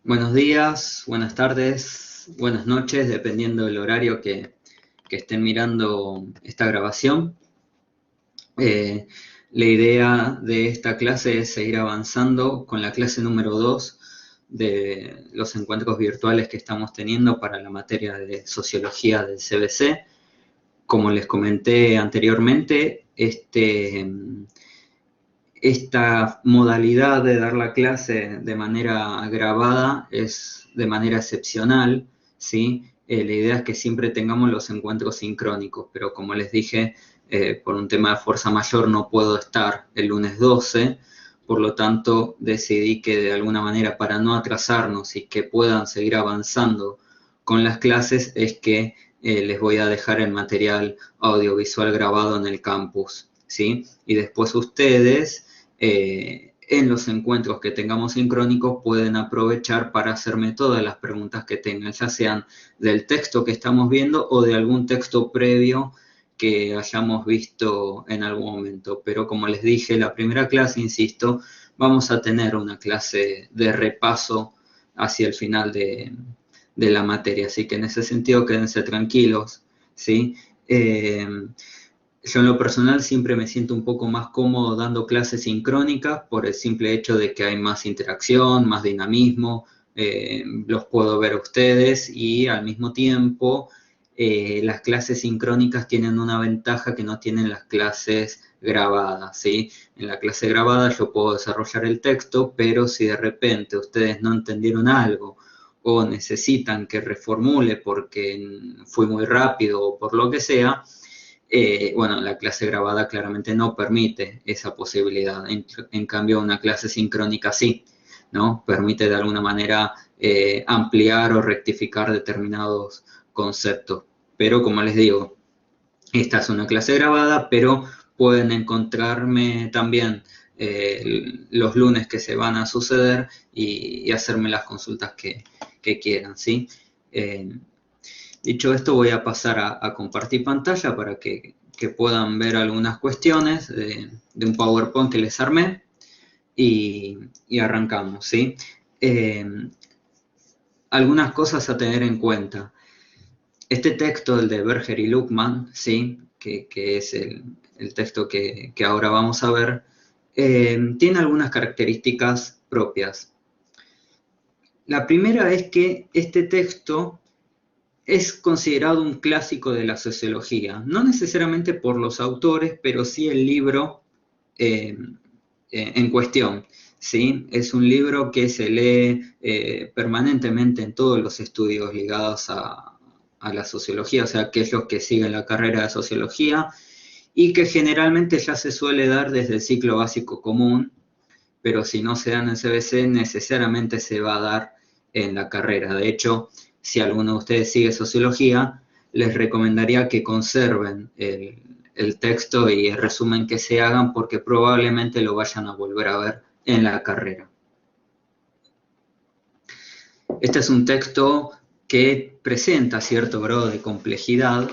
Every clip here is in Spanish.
Buenos días, buenas tardes, buenas noches, dependiendo del horario que estén mirando esta grabación. Eh, la idea de esta clase es seguir avanzando con la clase número 2 de los encuentros virtuales que estamos teniendo para la materia de sociología del CBC. Como les comenté anteriormente, esta modalidad de dar la clase de manera grabada es de manera excepcional, ¿sí? La idea es que siempre tengamos los encuentros sincrónicos, pero como les dije, por un tema de fuerza mayor no puedo estar el lunes 12, por lo tanto decidí que de alguna manera para no atrasarnos y que puedan seguir avanzando con las clases es que les voy a dejar el material audiovisual grabado en el campus, ¿sí? Y después ustedes en los encuentros que tengamos sincrónicos pueden aprovechar para hacerme todas las preguntas que tengan, ya sean del texto que estamos viendo o de algún texto previo que hayamos visto en algún momento. Pero como les dije, la primera clase, insisto, vamos a tener una clase de repaso hacia el final de la materia, así que en ese sentido quédense tranquilos, ¿sí? Yo en lo personal siempre me siento un poco más cómodo dando clases sincrónicas por el simple hecho de que hay más interacción, más dinamismo, los puedo ver a ustedes y al mismo tiempo las clases sincrónicas tienen una ventaja que no tienen las clases grabadas, ¿sí? En la clase grabada yo puedo desarrollar el texto, pero si de repente ustedes no entendieron algo o necesitan que reformule porque fui muy rápido o por lo que sea, bueno, la clase grabada claramente no permite esa posibilidad. En cambio, una clase sincrónica sí, ¿no? Permite de alguna manera ampliar o rectificar determinados conceptos. Pero como les digo, esta es una clase grabada, pero pueden encontrarme también los lunes que se van a suceder y hacerme las consultas que quieran, ¿sí? Dicho esto, voy a pasar a compartir pantalla para que puedan ver algunas cuestiones de un PowerPoint que les armé y arrancamos, ¿sí? Eh, algunas cosas a tener en cuenta. Este texto, el de Berger y Luckmann, ¿sí? Que es el texto que ahora vamos a ver, tiene algunas características propias. La primera es que este texto es considerado un clásico de la sociología, no necesariamente por los autores, pero sí el libro en cuestión. ¿Sí? Es un libro que se lee permanentemente en todos los estudios ligados a la sociología, o sea, aquellos que siguen la carrera de sociología y que generalmente ya se suele dar desde el ciclo básico común, pero si no se da en el CBC, necesariamente se va a dar en la carrera. De hecho, si alguno de ustedes sigue sociología, les recomendaría que conserven el texto y el resumen que se hagan porque probablemente lo vayan a volver a ver en la carrera. Este es un texto que presenta cierto grado de complejidad,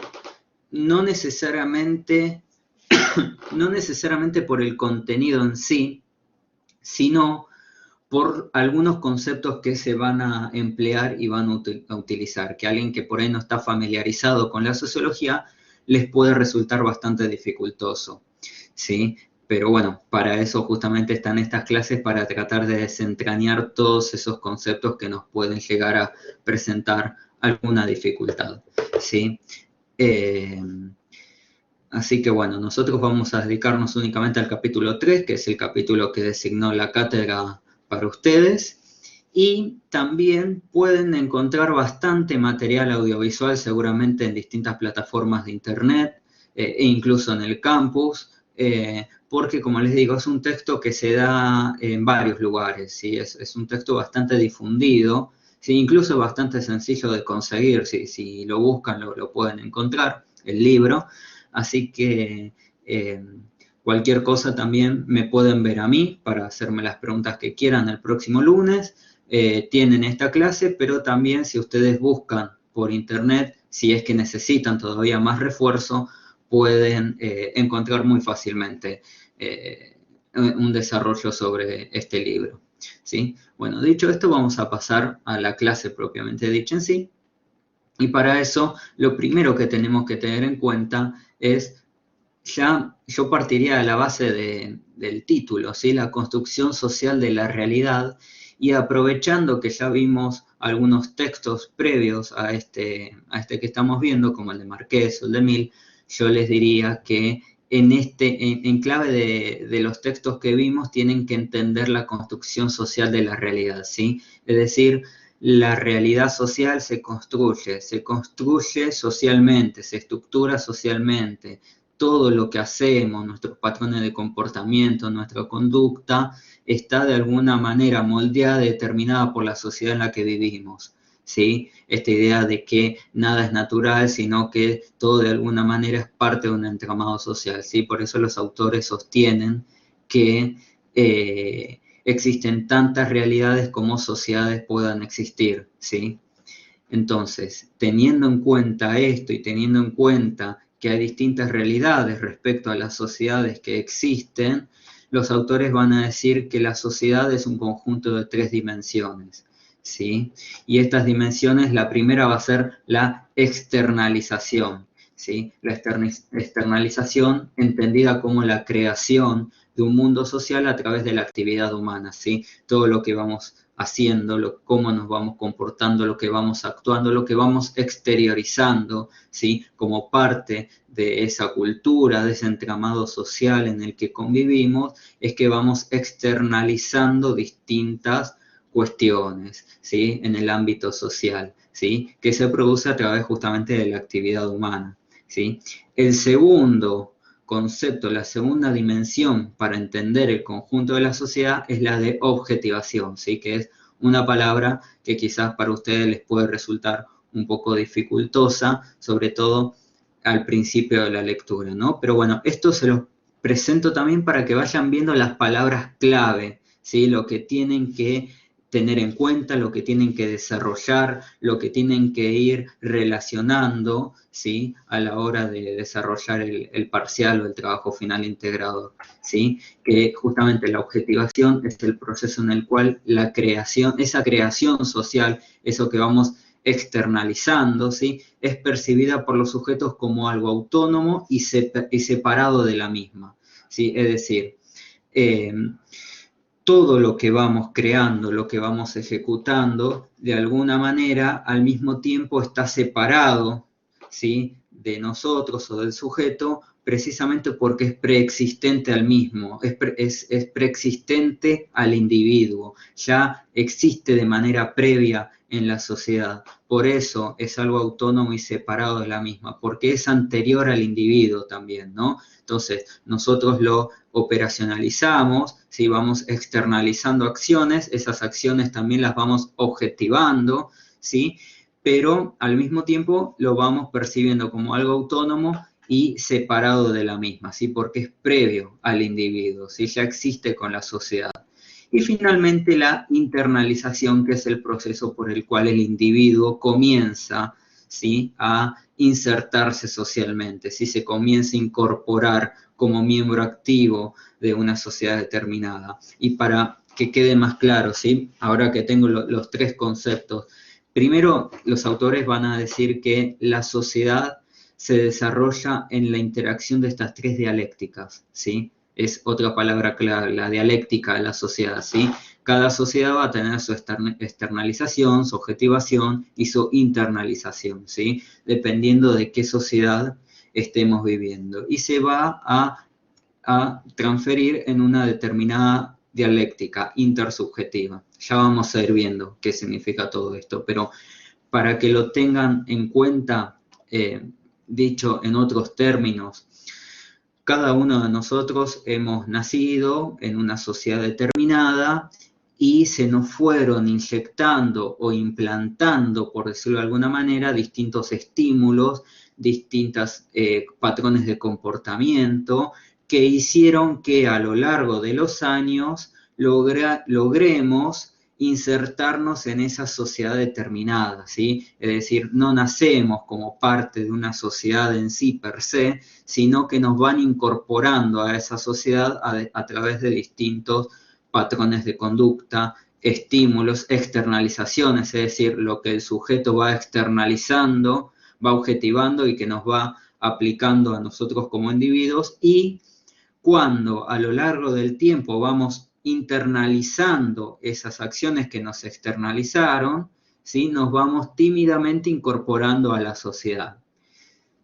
no necesariamente, no necesariamente por el contenido en sí, sino por algunos conceptos que se van a emplear y van a utilizar, que alguien que por ahí no está familiarizado con la sociología les puede resultar bastante dificultoso, ¿sí? Pero bueno, para eso justamente están estas clases, para tratar de desentrañar todos esos conceptos que nos pueden llegar a presentar alguna dificultad, ¿sí? Así que bueno, nosotros vamos a dedicarnos únicamente al capítulo 3, que es el capítulo que designó la cátedra para ustedes. Y también pueden encontrar bastante material audiovisual seguramente en distintas plataformas de internet e incluso en el campus, porque como les digo, es un texto que se da en varios lugares, ¿sí? Es un texto bastante difundido, ¿sí? Incluso bastante sencillo de conseguir, si lo buscan lo pueden encontrar, el libro. Así que cualquier cosa también me pueden ver a mí para hacerme las preguntas que quieran el próximo lunes. Tienen esta clase, pero también si ustedes buscan por internet, si es que necesitan todavía más refuerzo, pueden encontrar muy fácilmente un desarrollo sobre este libro. ¿sí? Bueno, dicho esto, vamos a pasar a la clase propiamente dicha en sí. Y para eso, lo primero que tenemos que tener en cuenta es, ya yo partiría de la base del título, ¿sí? La construcción social de la realidad, y aprovechando que ya vimos algunos textos previos a este que estamos viendo, como el de Marqués o el de Mill, yo les diría que en clave de los textos que vimos, tienen que entender la construcción social de la realidad, ¿sí? Es decir, la realidad social se construye socialmente, se estructura socialmente. Todo lo que hacemos, nuestros patrones de comportamiento, nuestra conducta, está de alguna manera moldeada, determinada por la sociedad en la que vivimos, ¿sí? Esta idea de que nada es natural, sino que todo de alguna manera es parte de un entramado social, ¿sí? Por eso los autores sostienen que existen tantas realidades como sociedades puedan existir, ¿sí? Entonces, teniendo en cuenta esto y teniendo en cuenta que hay distintas realidades respecto a las sociedades que existen, los autores van a decir que la sociedad es un conjunto de 3 dimensiones, ¿sí? Y estas dimensiones, la primera va a ser la externalización, ¿sí? La externalización entendida como la creación de un mundo social a través de la actividad humana, ¿sí? Todo lo que vamos haciendo, cómo nos vamos comportando, lo que vamos actuando, lo que vamos exteriorizando, ¿sí? Como parte de esa cultura, de ese entramado social en el que convivimos, es que vamos externalizando distintas cuestiones, ¿sí? En el ámbito social, ¿sí? Que se produce a través justamente de la actividad humana, ¿sí? El segundo concepto, la segunda dimensión para entender el conjunto de la sociedad es la de objetivación, ¿sí? Que es una palabra que quizás para ustedes les puede resultar un poco dificultosa, sobre todo al principio de la lectura, ¿no? Pero bueno, esto se los presento también para que vayan viendo las palabras clave, ¿sí? Lo que tienen que tener en cuenta, lo que tienen que desarrollar, lo que tienen que ir relacionando, ¿sí? A la hora de desarrollar el parcial o el trabajo final integrador, ¿sí? Que justamente la objetivación es el proceso en el cual la creación, esa creación social, eso que vamos externalizando, ¿sí? Es percibida por los sujetos como algo autónomo y separado de la misma, ¿sí? Es decir, eh, todo lo que vamos creando, lo que vamos ejecutando, de alguna manera al mismo tiempo está separado, ¿sí? De nosotros o del sujeto, precisamente porque es preexistente al mismo, es preexistente al individuo, ya existe de manera previa en la sociedad. Por eso es algo autónomo y separado de la misma, porque es anterior al individuo también, ¿no? Entonces, nosotros lo operacionalizamos, ¿sí? Vamos externalizando acciones, esas acciones también las vamos objetivando, ¿sí? Pero al mismo tiempo lo vamos percibiendo como algo autónomo y separado de la misma, ¿sí? Porque es previo al individuo, ¿sí? Ya existe con la sociedad. Y finalmente la internalización, que es el proceso por el cual el individuo comienza, ¿sí? A insertarse socialmente, ¿sí? Se comienza a incorporar como miembro activo de una sociedad determinada. Y para que quede más claro, ¿sí? Ahora que tengo los 3 conceptos, primero los autores van a decir que la sociedad se desarrolla en la interacción de estas 3 dialécticas, ¿sí? Es otra palabra clave, la dialéctica de la sociedad, ¿sí? Cada sociedad va a tener su externalización, su objetivación y su internalización, ¿sí? Dependiendo de qué sociedad estemos viviendo. Y se va a transferir en una determinada dialéctica intersubjetiva. Ya vamos a ir viendo qué significa todo esto, pero para que lo tengan en cuenta, dicho en otros términos, cada uno de nosotros hemos nacido en una sociedad determinada y se nos fueron inyectando o implantando, por decirlo de alguna manera, distintos estímulos, distintos patrones de comportamiento que hicieron que a lo largo de los años logremos insertarnos en esa sociedad determinada, ¿sí? Es decir, no nacemos como parte de una sociedad en sí per se, sino que nos van incorporando a esa sociedad a través de distintos patrones de conducta, estímulos, externalizaciones, es decir, lo que el sujeto va externalizando, va objetivando y que nos va aplicando a nosotros como individuos, y cuando a lo largo del tiempo vamos internalizando esas acciones que nos externalizaron, ¿sí? Nos vamos tímidamente incorporando a la sociedad.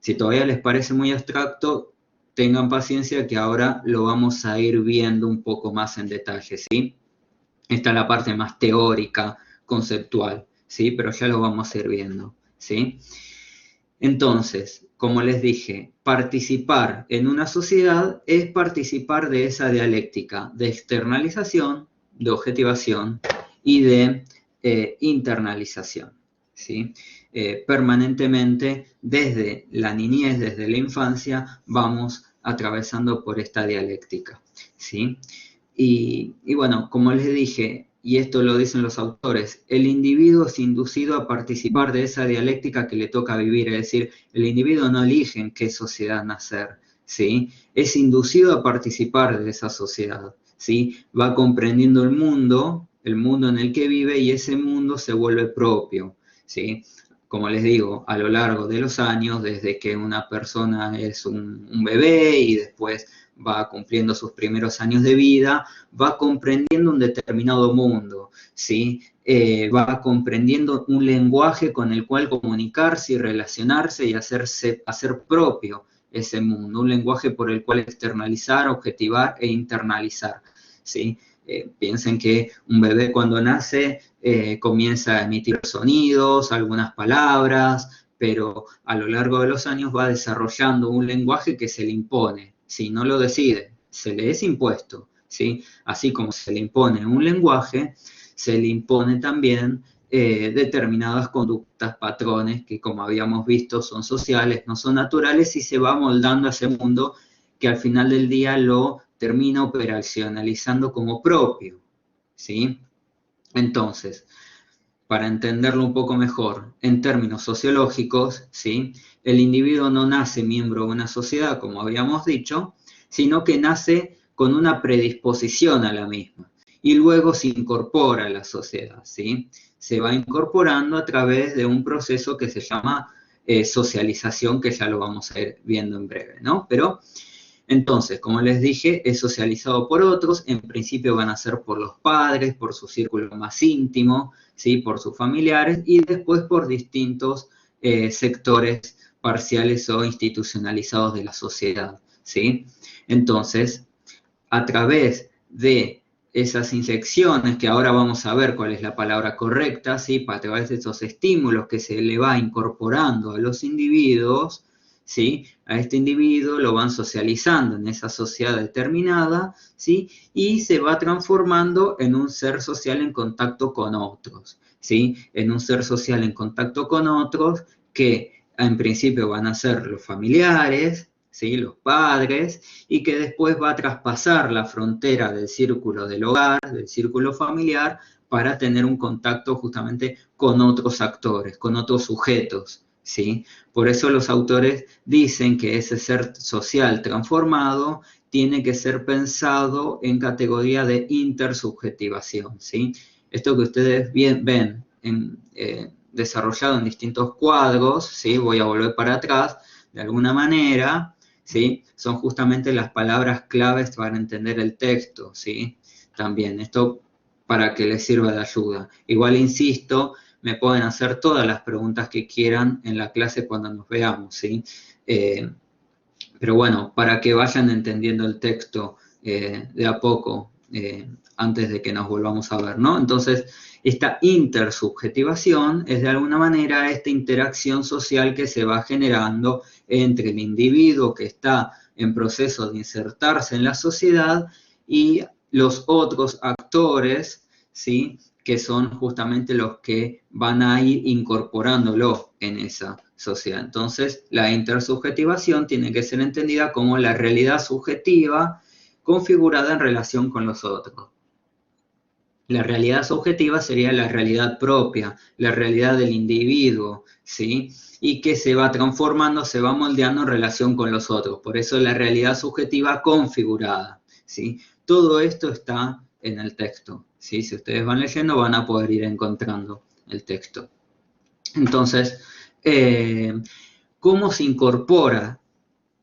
Si todavía les parece muy abstracto, tengan paciencia que ahora lo vamos a ir viendo un poco más en detalle, ¿sí? Esta es la parte más teórica, conceptual, ¿sí? Pero ya lo vamos a ir viendo, ¿sí? Entonces, como les dije, participar en una sociedad es participar de esa dialéctica de externalización, de objetivación y de internalización, ¿sí? Permanentemente, desde la niñez, desde la infancia, vamos atravesando por esta dialéctica, ¿sí? Y bueno, como les dije, y esto lo dicen los autores, el individuo es inducido a participar de esa dialéctica que le toca vivir, es decir, el individuo no elige en qué sociedad nacer, ¿sí? Es inducido a participar de esa sociedad, ¿sí? Va comprendiendo el mundo en el que vive, y ese mundo se vuelve propio, ¿sí? Como les digo, a lo largo de los años, desde que una persona es un bebé y después va cumpliendo sus primeros años de vida, va comprendiendo un determinado mundo, ¿sí? Va comprendiendo un lenguaje con el cual comunicarse y relacionarse y hacer propio ese mundo, un lenguaje por el cual externalizar, objetivar e internalizar, ¿sí? Piensen que un bebé cuando nace comienza a emitir sonidos, algunas palabras, pero a lo largo de los años va desarrollando un lenguaje que se le impone, ¿sí? No lo decide, se le es impuesto, ¿sí? Así como se le impone un lenguaje, se le impone también determinadas conductas, patrones que, como habíamos visto, son sociales, no son naturales, y se va moldando a ese mundo que al final del día lo termina operacionalizando como propio, ¿sí? Entonces, para entenderlo un poco mejor, en términos sociológicos, ¿sí? El individuo no nace miembro de una sociedad, como habíamos dicho, sino que nace con una predisposición a la misma y luego se incorpora a la sociedad, ¿sí? Se va incorporando a través de un proceso que se llama socialización, que ya lo vamos a ir viendo en breve, ¿no? Pero entonces, como les dije, es socializado por otros, en principio van a ser por los padres, por su círculo más íntimo, ¿sí? Por sus familiares, y después por distintos sectores parciales o institucionalizados de la sociedad, ¿sí? Entonces, a través de esas infecciones, que ahora vamos a ver cuál es la palabra correcta, ¿sí? A través de esos estímulos que se le va incorporando a los individuos, ¿sí? A este individuo lo van socializando en esa sociedad determinada, ¿sí? Y se va transformando en un ser social en contacto con otros, ¿sí? En un ser social en contacto con otros que en principio van a ser los familiares, ¿sí? Los padres, y que después va a traspasar la frontera del círculo del hogar, del círculo familiar, para tener un contacto justamente con otros actores, con otros sujetos, ¿sí? Por eso los autores dicen que ese ser social transformado tiene que ser pensado en categoría de intersubjetivación, ¿sí? Esto que ustedes ven desarrollado en distintos cuadros, ¿sí? Voy a volver para atrás, de alguna manera, ¿sí? Son justamente las palabras claves para entender el texto, ¿sí? También, esto para que les sirva de ayuda. Igual, insisto, me pueden hacer todas las preguntas que quieran en la clase cuando nos veamos, ¿sí? Pero bueno, para que vayan entendiendo el texto de a poco, antes de que nos volvamos a ver, ¿no? Entonces, esta intersubjetivación es de alguna manera esta interacción social que se va generando entre el individuo que está en proceso de insertarse en la sociedad y los otros actores, ¿sí? Que son justamente los que van a ir incorporándolo en esa sociedad. Entonces, la intersubjetivación tiene que ser entendida como la realidad subjetiva configurada en relación con los otros. La realidad subjetiva sería la realidad propia, la realidad del individuo, ¿sí? Y que se va transformando, se va moldeando en relación con los otros. Por eso la realidad subjetiva configurada, ¿sí? Todo esto está en el texto, ¿sí? Si ustedes van leyendo van a poder ir encontrando el texto. Entonces, ¿cómo se incorpora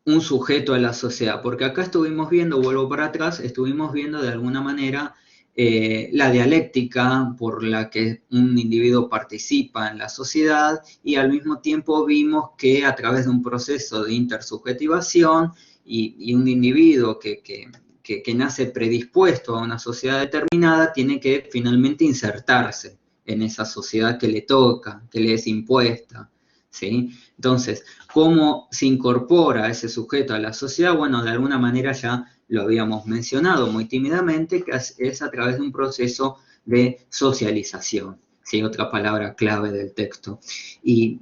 un sujeto a la sociedad? Porque acá estuvimos viendo, vuelvo para atrás, estuvimos viendo de alguna manera la dialéctica por la que un individuo participa en la sociedad y al mismo tiempo vimos que a través de un proceso de intersubjetivación y un individuo que nace predispuesto a una sociedad determinada tiene que finalmente insertarse en esa sociedad que le toca, que le es impuesta, ¿sí? Entonces, ¿cómo se incorpora ese sujeto a la sociedad? Bueno, de alguna manera ya lo habíamos mencionado muy tímidamente, que es a través de un proceso de socialización, ¿sí? Otra palabra clave del texto. ¿Y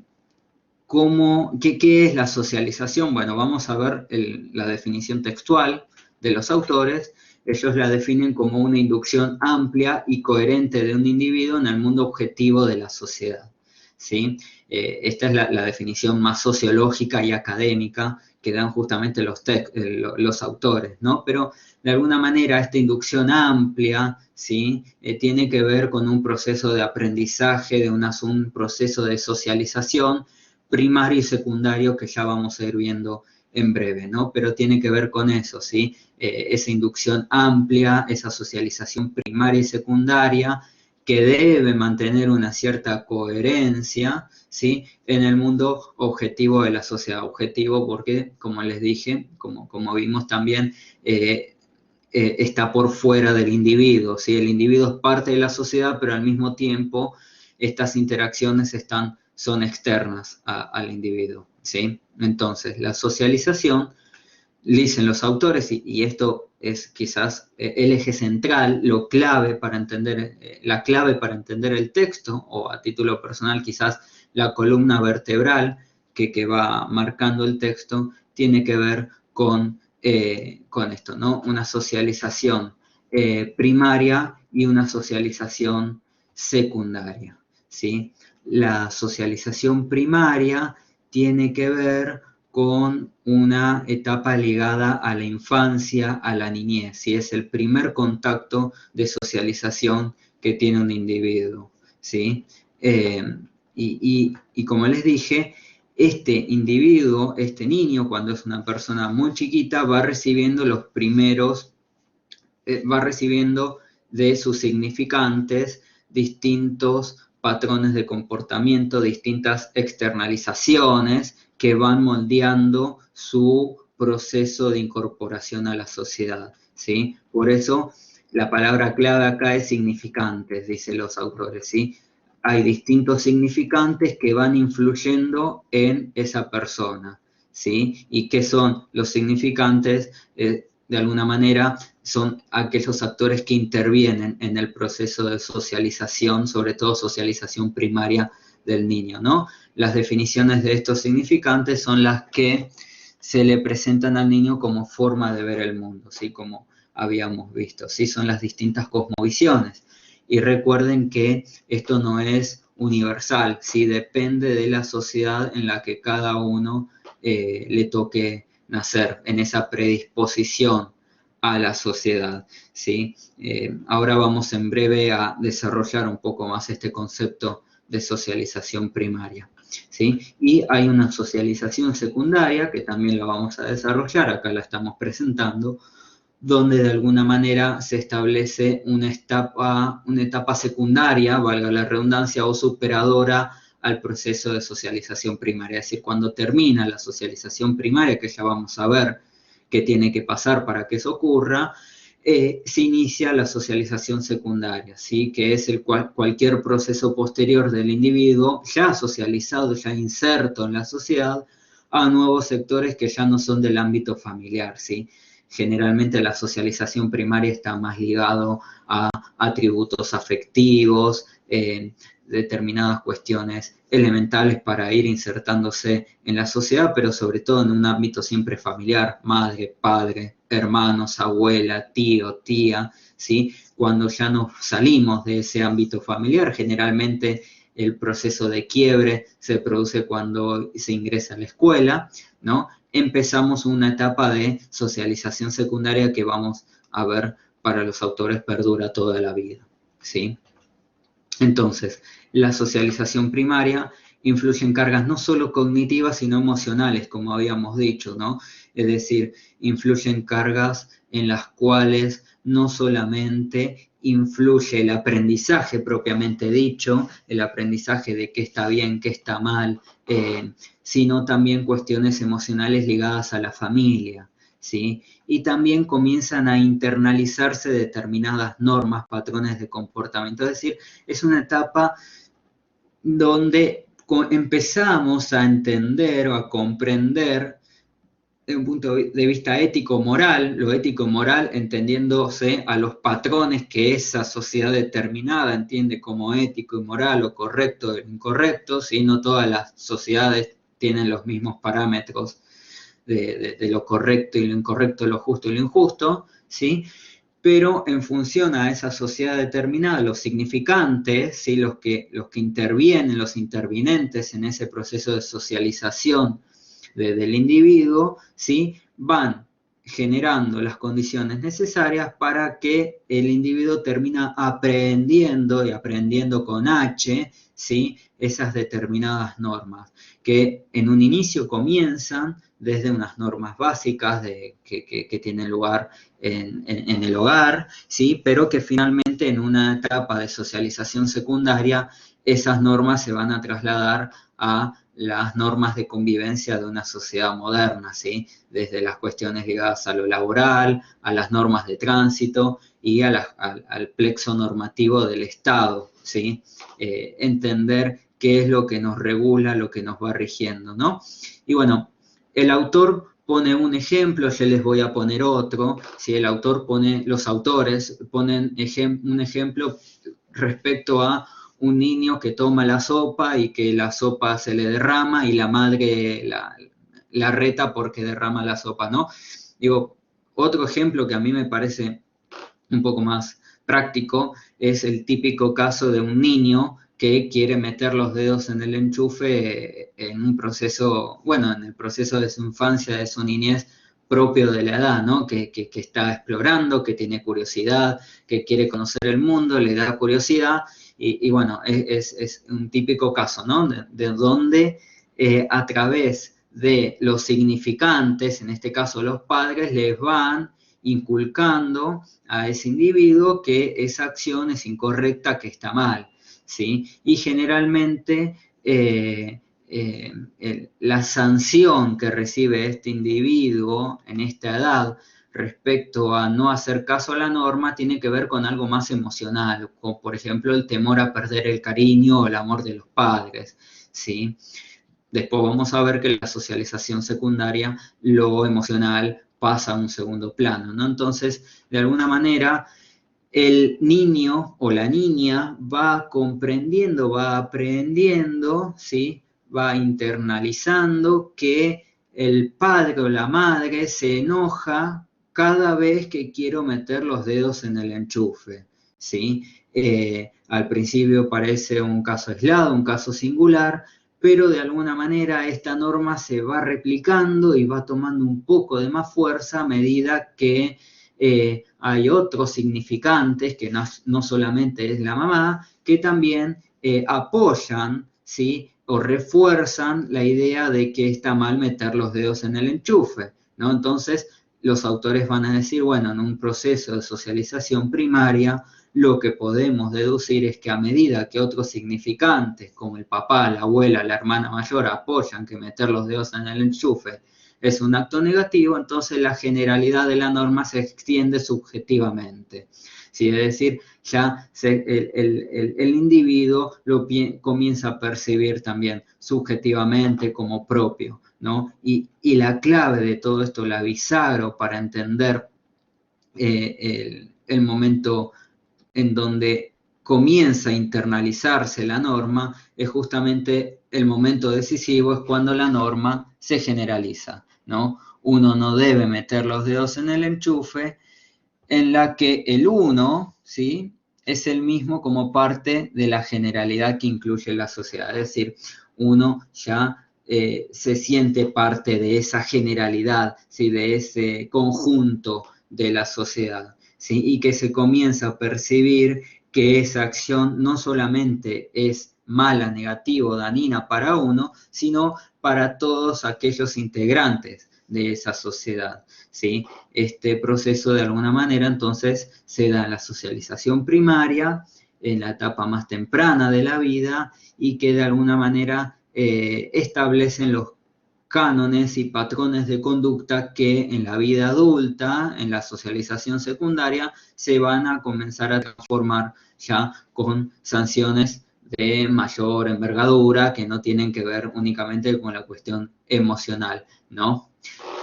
qué es la socialización? Bueno, vamos a ver la definición textual de los autores. Ellos la definen como una inducción amplia y coherente de un individuo en el mundo objetivo de la sociedad, ¿sí? Esta es la definición más sociológica y académica que dan justamente los autores, ¿no? Pero de alguna manera esta inducción amplia, ¿sí? Tiene que ver con un proceso de aprendizaje, un proceso de socialización primario y secundario que ya vamos a ir viendo en breve, ¿no? Pero tiene que ver con eso, ¿sí? Esa inducción amplia, esa socialización primaria y secundaria, que debe mantener una cierta coherencia, ¿sí? En el mundo objetivo de la sociedad. Objetivo porque, como les dije, como vimos también, está por fuera del individuo, ¿sí? El individuo es parte de la sociedad, pero al mismo tiempo estas interacciones son externas al individuo, ¿sí? Entonces, la socialización, dicen los autores, y esto es quizás el eje central, la clave para entender el texto, o a título personal quizás la columna vertebral que va marcando el texto, tiene que ver con esto, ¿no? Una socialización primaria y una socialización secundaria, ¿sí? La socialización primaria tiene que ver con una etapa ligada a la infancia, a la niñez, ¿sí? Es el primer contacto de socialización que tiene un individuo, ¿sí? Y como les dije, este individuo, este niño, cuando es una persona muy chiquita, va recibiendo de sus significantes distintos patrones de comportamiento, distintas externalizaciones que van moldeando su proceso de incorporación a la sociedad, ¿sí? Por eso la palabra clave acá es significantes, dicen los autores, ¿sí? Hay distintos significantes que van influyendo en esa persona, ¿sí? ¿Y qué son los significantes? De alguna manera son aquellos actores que intervienen en el proceso de socialización, sobre todo socialización primaria del niño, ¿no? Las definiciones de estos significantes son las que se le presentan al niño como forma de ver el mundo, ¿sí? Como habíamos visto, ¿sí? Son las distintas cosmovisiones. Y recuerden que esto no es universal, ¿sí? Depende de la sociedad en la que cada uno le toque nacer, en esa predisposición a la sociedad, ¿sí? Ahora vamos en breve a desarrollar un poco más este concepto de socialización primaria, ¿sí? Y hay una socialización secundaria que también la vamos a desarrollar, acá la estamos presentando, donde de alguna manera se establece una etapa secundaria, valga la redundancia, o superadora al proceso de socialización primaria. Es decir, cuando termina la socialización primaria, que ya vamos a ver qué tiene que pasar para que eso ocurra, se inicia la socialización secundaria, ¿sí? Que es cualquier proceso posterior del individuo ya socializado, ya inserto en la sociedad, a nuevos sectores que ya no son del ámbito familiar, ¿sí? Generalmente la socialización primaria está más ligado a atributos afectivos, determinadas cuestiones elementales para ir insertándose en la sociedad, pero sobre todo en un ámbito siempre familiar, madre, padre, hermanos, abuela, tío, tía, ¿sí? Cuando ya nos salimos de ese ámbito familiar, generalmente el proceso de quiebre se produce cuando se ingresa a la escuela, ¿no? Empezamos una etapa de socialización secundaria que vamos a ver para los autores perdura toda la vida, ¿sí? Entonces, la socialización primaria influye en cargas no solo cognitivas, sino emocionales, como habíamos dicho, ¿no? Es decir, influye en cargas en las cuales no solamente influye el aprendizaje propiamente dicho, el aprendizaje de qué está bien, qué está mal, sino también cuestiones emocionales ligadas a la familia, ¿sí? Y también comienzan a internalizarse determinadas normas, patrones de comportamiento, es decir, es una etapa donde empezamos a entender o a comprender desde un punto de vista ético-moral, lo ético-moral entendiéndose a los patrones que esa sociedad determinada entiende como ético y moral o correcto e incorrecto, ¿sí? No todas las sociedades tienen los mismos parámetros de lo correcto y lo incorrecto, lo justo y lo injusto, ¿sí? Pero en función a esa sociedad determinada, los significantes, ¿sí? los que intervienen, los intervinentes en ese proceso de socialización del individuo, ¿sí? Van generando las condiciones necesarias para que el individuo termina aprendiendo, y aprendiendo con H, ¿sí? Esas determinadas normas, que en un inicio comienzan desde unas normas básicas que tienen lugar en el hogar, ¿sí? Pero que finalmente en una etapa de socialización secundaria esas normas se van a trasladar a las normas de convivencia de una sociedad moderna, ¿sí? Desde las cuestiones ligadas a lo laboral, a las normas de tránsito y al plexo normativo del Estado, ¿sí? Entender qué es lo que nos regula, lo que nos va rigiendo, ¿no? Y bueno, el autor pone un ejemplo, yo les voy a poner otro, ¿sí? Los autores ponen un ejemplo respecto a un niño que toma la sopa y que la sopa se le derrama y la madre la reta porque derrama la sopa, ¿no? Digo, otro ejemplo que a mí me parece un poco más práctico es el típico caso de un niño que quiere meter los dedos en el enchufe en un proceso, bueno, en el proceso de su infancia, de su niñez propio de la edad, ¿no? Que está explorando, que tiene curiosidad, que quiere conocer el mundo, le da curiosidad, y bueno, es un típico caso, ¿no? De donde a través de los significantes, en este caso los padres, les van inculcando a ese individuo que esa acción es incorrecta, que está mal, ¿sí? Y generalmente la sanción que recibe este individuo en esta edad respecto a no hacer caso a la norma tiene que ver con algo más emocional, como por ejemplo el temor a perder el cariño o el amor de los padres, ¿sí? Después vamos a ver que la socialización secundaria, lo emocional pasa a un segundo plano, ¿no? Entonces, de alguna manera, el niño o la niña va comprendiendo, va aprendiendo, ¿sí? Va internalizando que el padre o la madre se enoja cada vez que quiero meter los dedos en el enchufe, ¿sí? Al principio parece un caso aislado, un caso singular, pero de alguna manera esta norma se va replicando y va tomando un poco de más fuerza a medida que hay otros significantes, que no solamente es la mamá, que también apoyan, ¿sí? O refuerzan la idea de que está mal meter los dedos en el enchufe, ¿no? Entonces, los autores van a decir, bueno, en un proceso de socialización primaria, lo que podemos deducir es que a medida que otros significantes, como el papá, la abuela, la hermana mayor, apoyan que meter los dedos en el enchufe es un acto negativo, entonces la generalidad de la norma se extiende subjetivamente. ¿Sí? Es decir, ya el individuo comienza a percibir también subjetivamente como propio, ¿no? Y la clave de todo esto, la bisagra para entender el momento en donde comienza a internalizarse la norma, es justamente el momento decisivo, es cuando la norma se generaliza, ¿no? Uno no debe meter los dedos en el enchufe, en la que el uno, ¿sí? Es el mismo como parte de la generalidad que incluye la sociedad, es decir, uno ya se siente parte de esa generalidad, ¿sí? De ese conjunto de la sociedad, ¿sí? Y que se comienza a percibir que esa acción no solamente es mala, negativa o dañina para uno, sino para todos aquellos integrantes de esa sociedad, ¿sí? Este proceso de alguna manera entonces se da en la socialización primaria, en la etapa más temprana de la vida y que de alguna manera establecen los cánones y patrones de conducta que en la vida adulta, en la socialización secundaria, se van a comenzar a transformar ya con sanciones de mayor envergadura que no tienen que ver únicamente con la cuestión emocional, ¿no?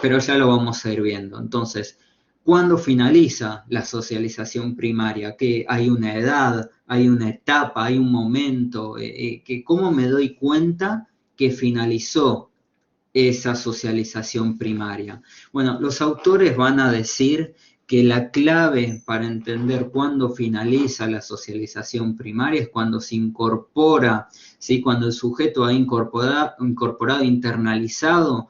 Pero ya lo vamos a ir viendo. Entonces, ¿cuándo finaliza la socialización primaria? ¿Que hay una edad, hay una etapa, hay un momento? Que ¿cómo me doy cuenta que finalizó esa socialización primaria? Bueno, los autores van a decir que la clave para entender cuándo finaliza la socialización primaria es cuando se incorpora, ¿sí? Cuando el sujeto ha incorporado, internalizado,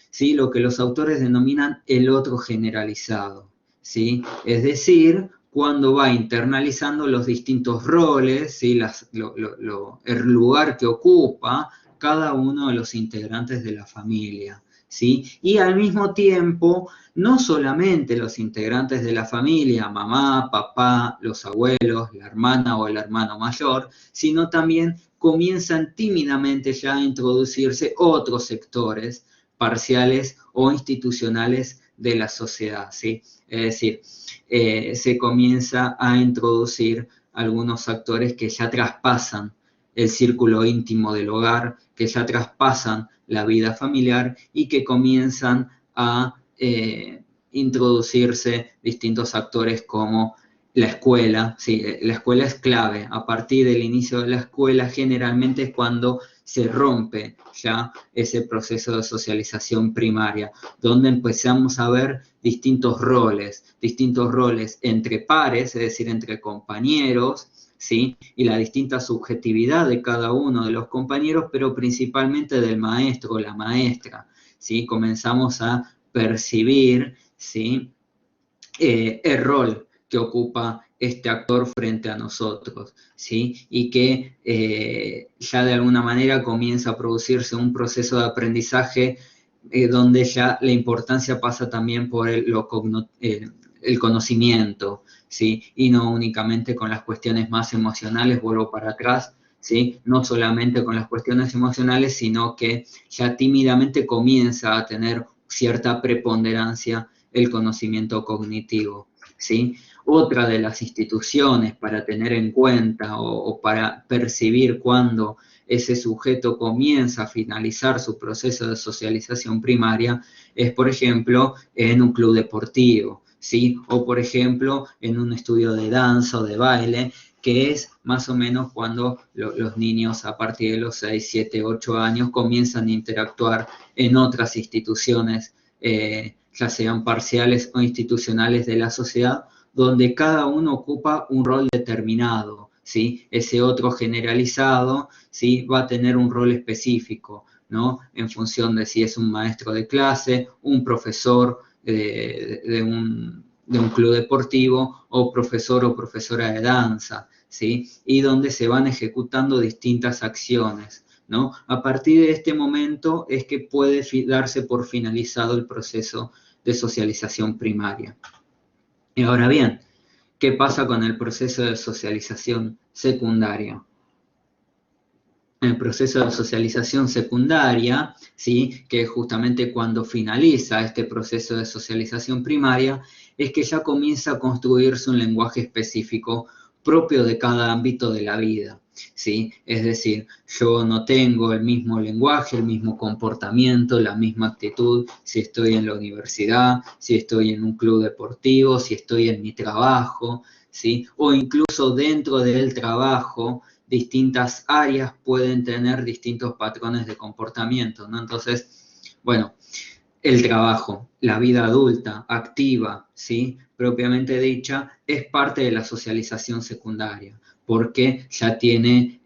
¿sí? Lo que los autores denominan el otro generalizado, ¿sí? Es decir, cuando va internalizando los distintos roles, ¿sí? El lugar que ocupa cada uno de los integrantes de la familia, ¿sí? Y al mismo tiempo, no solamente los integrantes de la familia, mamá, papá, los abuelos, la hermana o el hermano mayor, sino también comienzan tímidamente ya a introducirse otros sectores parciales o institucionales de la sociedad, ¿sí? Es decir, se comienza a introducir algunos actores que ya traspasan el círculo íntimo del hogar, que ya traspasan la vida familiar y que comienzan a introducirse distintos actores como la escuela. Sí, la escuela es clave. A partir del inicio de la escuela generalmente es cuando se rompe ya ese proceso de socialización primaria, donde empezamos a ver distintos roles entre pares, es decir, entre compañeros, ¿sí? Y la distinta subjetividad de cada uno de los compañeros, pero principalmente del maestro o la maestra, ¿sí? Comenzamos a percibir, ¿sí? El rol que ocupa este actor frente a nosotros, ¿sí? Y que ya de alguna manera comienza a producirse un proceso de aprendizaje donde ya la importancia pasa también por el conocimiento, ¿sí? Y no únicamente con las cuestiones más emocionales, vuelvo para atrás, ¿sí? No solamente con las cuestiones emocionales, sino que ya tímidamente comienza a tener cierta preponderancia el conocimiento cognitivo, ¿sí? Otra de las instituciones para tener en cuenta o para percibir cuando ese sujeto comienza a finalizar su proceso de socialización primaria es, por ejemplo, en un club deportivo, ¿sí? O, por ejemplo, en un estudio de danza o de baile, que es más o menos cuando los niños a partir de los 6, 7, 8 años comienzan a interactuar en otras instituciones, ya sean parciales o institucionales de la sociedad, donde cada uno ocupa un rol determinado, ¿sí? Ese otro generalizado, ¿sí? Va a tener un rol específico, ¿no? En función de si es un maestro de clase, un profesor de un club deportivo o profesor o profesora de danza, ¿sí? Y donde se van ejecutando distintas acciones, ¿no? A partir de este momento es que puede darse por finalizado el proceso de socialización primaria. Y ahora bien, ¿qué pasa con el proceso de socialización secundaria? El proceso de socialización secundaria, ¿sí? Que es justamente cuando finaliza este proceso de socialización primaria, es que ya comienza a construirse un lenguaje específico propio de cada ámbito de la vida, ¿sí? Es decir, yo no tengo el mismo lenguaje, el mismo comportamiento, la misma actitud si estoy en la universidad, si estoy en un club deportivo, si estoy en mi trabajo, ¿sí? O incluso dentro del trabajo, distintas áreas pueden tener distintos patrones de comportamiento, ¿no? Entonces, bueno, el trabajo, la vida adulta, activa, ¿sí? Propiamente dicha, es parte de la socialización secundaria, porque ya tiene,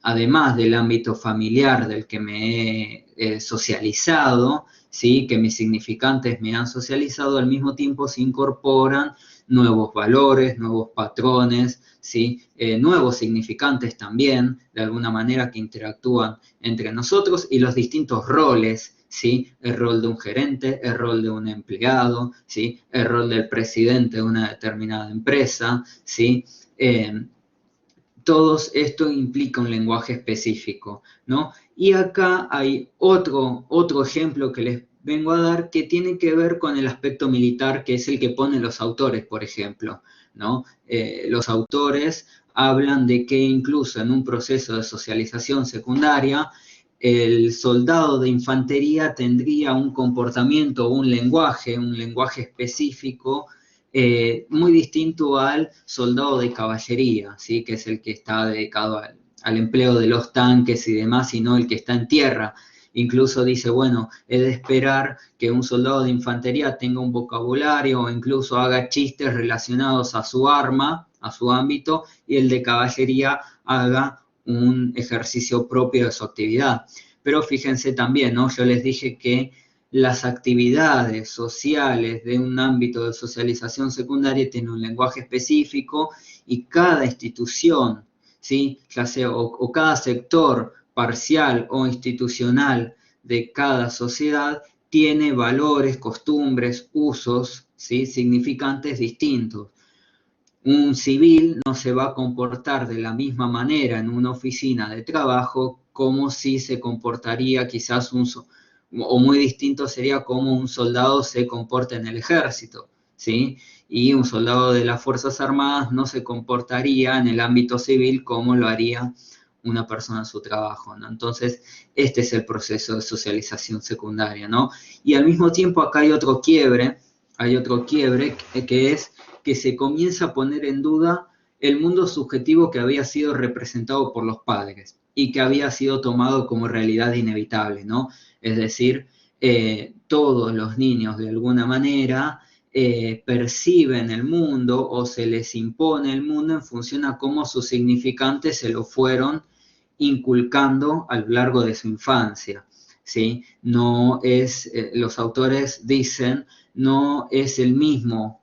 además del ámbito familiar del que me he socializado, ¿sí? Que mis significantes me han socializado, al mismo tiempo se incorporan nuevos valores, nuevos patrones, ¿sí? Nuevos significantes también, de alguna manera, que interactúan entre nosotros, y los distintos roles, ¿sí? El rol de un gerente, el rol de un empleado, ¿sí? El rol del presidente de una determinada empresa, ¿sí? Todo esto implica un lenguaje específico, ¿no? Y acá hay otro ejemplo que les vengo a dar que tiene que ver con el aspecto militar, que es el que ponen los autores, por ejemplo, ¿no? Los autores hablan de que incluso en un proceso de socialización secundaria, el soldado de infantería tendría un comportamiento, un lenguaje específico, muy distinto al soldado de caballería, ¿sí? Que es el que está dedicado al empleo de los tanques y demás, y no el que está en tierra. Incluso dice, bueno, he de esperar que un soldado de infantería tenga un vocabulario o incluso haga chistes relacionados a su arma, a su ámbito, y el de caballería haga un ejercicio propio de su actividad. Pero fíjense también, ¿no? Yo les dije que las actividades sociales de un ámbito de socialización secundaria tienen un lenguaje específico, y cada institución, ¿sí? Ya sea o cada sector parcial o institucional de cada sociedad tiene valores, costumbres, usos, ¿sí? Significantes distintos. Un civil no se va a comportar de la misma manera en una oficina de trabajo como si se comportaría quizás o muy distinto sería como un soldado se comporta en el ejército, ¿sí? Y un soldado de las Fuerzas Armadas no se comportaría en el ámbito civil como lo haría una persona en su trabajo, ¿no? Entonces, este es el proceso de socialización secundaria, ¿no? Y al mismo tiempo acá hay otro quiebre que es que se comienza a poner en duda el mundo subjetivo que había sido representado por los padres y que había sido tomado como realidad inevitable, ¿no? Es decir, todos los niños de alguna manera perciben el mundo o se les impone el mundo en función a cómo sus significantes se lo fueron inculcando a lo largo de su infancia, ¿sí? No es, los autores dicen, no es el mismo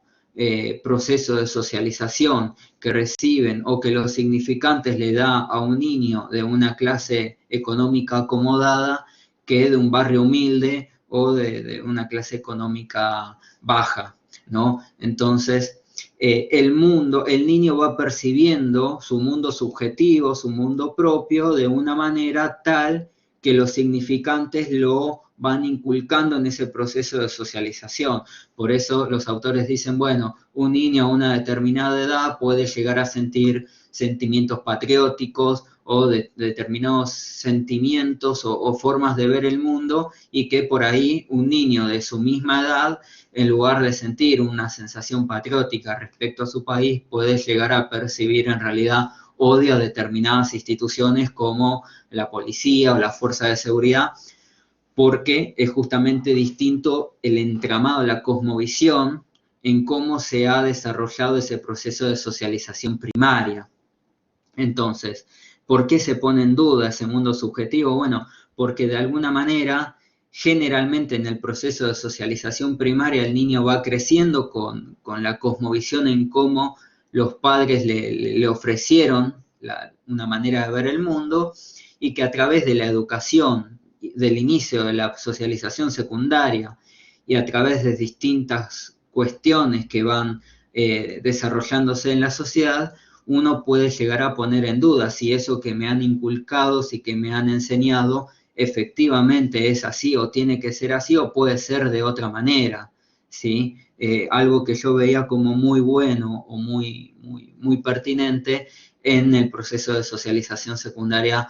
proceso de socialización que reciben o que los significantes le da a un niño de una clase económica acomodada que de un barrio humilde o de una clase económica baja, ¿no? Entonces, el niño va percibiendo su mundo subjetivo, su mundo propio, de una manera tal que los significantes lo van inculcando en ese proceso de socialización. Por eso los autores dicen, bueno, un niño a una determinada edad puede llegar a sentir sentimientos patrióticos o determinados sentimientos o formas de ver el mundo, y que por ahí un niño de su misma edad, en lugar de sentir una sensación patriótica respecto a su país, puede llegar a percibir en realidad odio a determinadas instituciones como la policía o la fuerza de seguridad, porque es justamente distinto el entramado, la cosmovisión, en cómo se ha desarrollado ese proceso de socialización primaria. Entonces, ¿por qué se pone en duda ese mundo subjetivo? Bueno, porque de alguna manera, generalmente en el proceso de socialización primaria, el niño va creciendo con la cosmovisión en cómo los padres le ofrecieron una manera de ver el mundo, y que a través de la educación, del inicio de la socialización secundaria y a través de distintas cuestiones que van desarrollándose en la sociedad, uno puede llegar a poner en duda si eso que me han inculcado, si que me han enseñado, efectivamente es así o tiene que ser así o puede ser de otra manera, ¿sí? Algo que yo veía como muy bueno o muy pertinente en el proceso de socialización secundaria,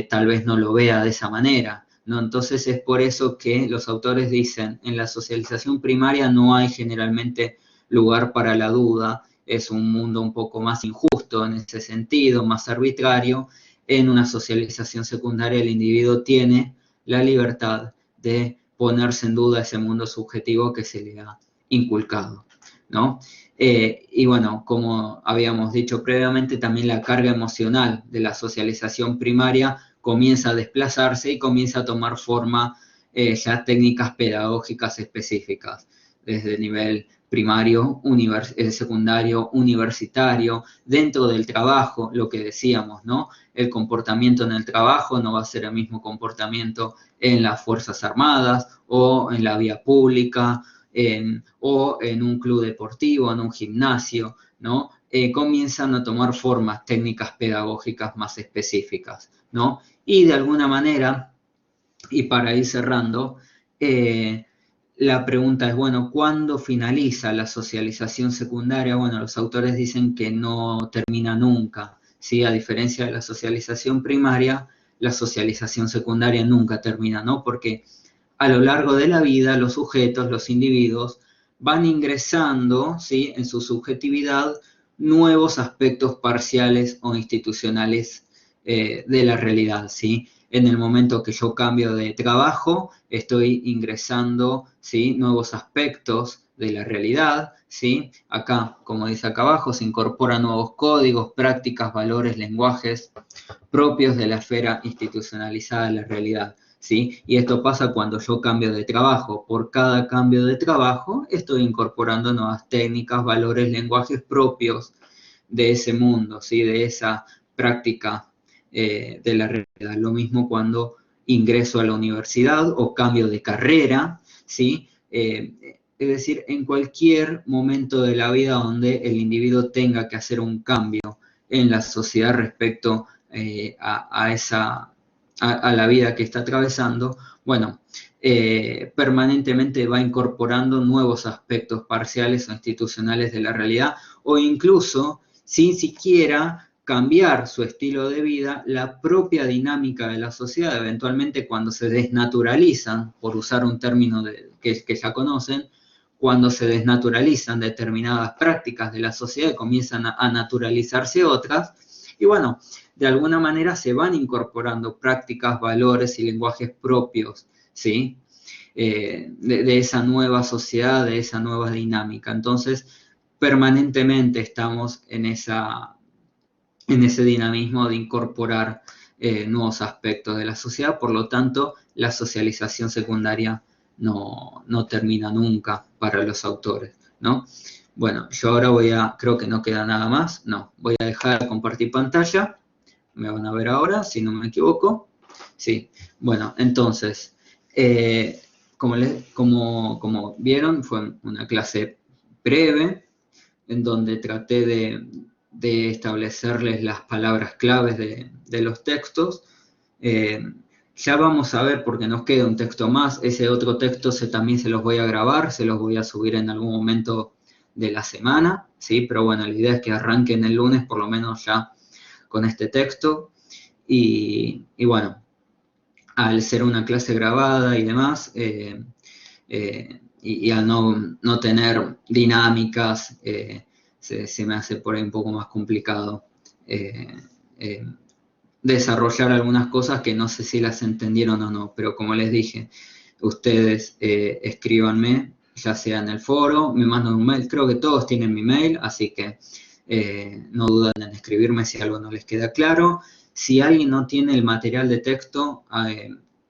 tal vez no lo vea de esa manera, ¿no? Entonces es por eso que los autores dicen, en la socialización primaria no hay generalmente lugar para la duda, es un mundo un poco más injusto en ese sentido, más arbitrario. En una socialización secundaria el individuo tiene la libertad de ponerse en duda ese mundo subjetivo que se le ha inculcado, ¿no? Y bueno, como habíamos dicho previamente, también la carga emocional de la socialización primaria comienza a desplazarse y comienza a tomar forma ya técnicas pedagógicas específicas, desde nivel primario, secundario, universitario, dentro del trabajo, lo que decíamos, ¿no? El comportamiento en el trabajo no va a ser el mismo comportamiento en las Fuerzas Armadas o en la vía pública o en un club deportivo, en un gimnasio, ¿no? Comienzan a tomar formas técnicas pedagógicas más específicas, ¿no? Y de alguna manera, y para ir cerrando, la pregunta es, bueno, ¿cuándo finaliza la socialización secundaria? Bueno, los autores dicen que no termina nunca, ¿sí? A diferencia de la socialización primaria, la socialización secundaria nunca termina, ¿no? Porque a lo largo de la vida los sujetos, los individuos, van ingresando, ¿sí? En su subjetividad nuevos aspectos parciales o institucionales de la realidad, ¿sí? En el momento que yo cambio de trabajo, estoy ingresando, ¿sí? Nuevos aspectos de la realidad, ¿sí? Acá, como dice acá abajo, se incorporan nuevos códigos, prácticas, valores, lenguajes propios de la esfera institucionalizada de la realidad, ¿sí? Y esto pasa cuando yo cambio de trabajo. Por cada cambio de trabajo, estoy incorporando nuevas técnicas, valores, lenguajes propios de ese mundo, ¿sí? De esa práctica de la realidad. Lo mismo cuando ingreso a la universidad o cambio de carrera, ¿sí? Es decir, en cualquier momento de la vida donde el individuo tenga que hacer un cambio en la sociedad respecto a la vida que está atravesando, bueno, permanentemente va incorporando nuevos aspectos parciales o institucionales de la realidad, o incluso sin siquiera cambiar su estilo de vida, la propia dinámica de la sociedad, eventualmente cuando se desnaturalizan, por usar un término que ya conocen, cuando se desnaturalizan determinadas prácticas de la sociedad y comienzan a naturalizarse otras, y bueno, de alguna manera se van incorporando prácticas, valores y lenguajes propios, ¿sí? De esa nueva sociedad, de esa nueva dinámica. Entonces, permanentemente estamos en ese dinamismo de incorporar nuevos aspectos de la sociedad, por lo tanto, la socialización secundaria no termina nunca para los autores, ¿no? Bueno, yo ahora creo que no queda nada más, no, voy a dejar de compartir pantalla, me van a ver ahora, si no me equivoco, sí, bueno, entonces, como vieron, fue una clase breve, en donde traté de establecerles las palabras claves de los textos. Ya vamos a ver, porque nos queda un texto más, ese otro texto también se los voy a grabar, se los voy a subir en algún momento de la semana, ¿sí? Pero bueno, la idea es que arranquen el lunes por lo menos ya con este texto. Y bueno, al ser una clase grabada y demás, y al no tener dinámicas, se me hace por ahí un poco más complicado desarrollar algunas cosas que no sé si las entendieron o no, pero como les dije, ustedes escríbanme, ya sea en el foro, me mandan un mail, creo que todos tienen mi mail, así que no duden en escribirme si algo no les queda claro. Si alguien no tiene el material de texto,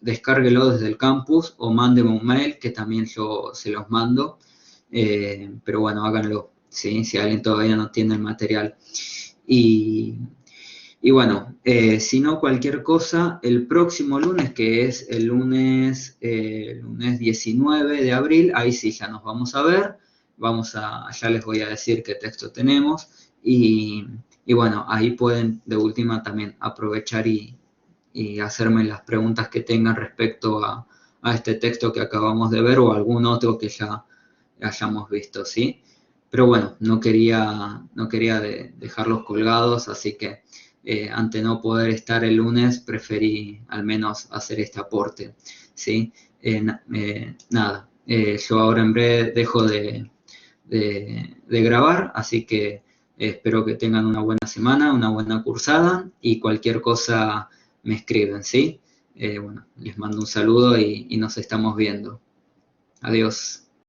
descárguelo desde el campus o mándeme un mail que también yo se los mando, pero bueno, háganlo, ¿sí? Si alguien todavía no tiene el material. Y bueno, si no cualquier cosa, el próximo lunes, que es el lunes 19 de abril, ahí sí ya nos vamos a ver, ya les voy a decir qué texto tenemos, y bueno, ahí pueden de última también aprovechar y hacerme las preguntas que tengan respecto a este texto que acabamos de ver o algún otro que ya hayamos visto, ¿sí? Pero bueno, no quería dejarlos colgados, así que ante no poder estar el lunes, preferí al menos hacer este aporte, ¿sí? Nada, yo ahora en breve dejo de grabar, así que espero que tengan una buena semana, una buena cursada, y cualquier cosa me escriben, ¿sí? Bueno, les mando un saludo y nos estamos viendo. Adiós.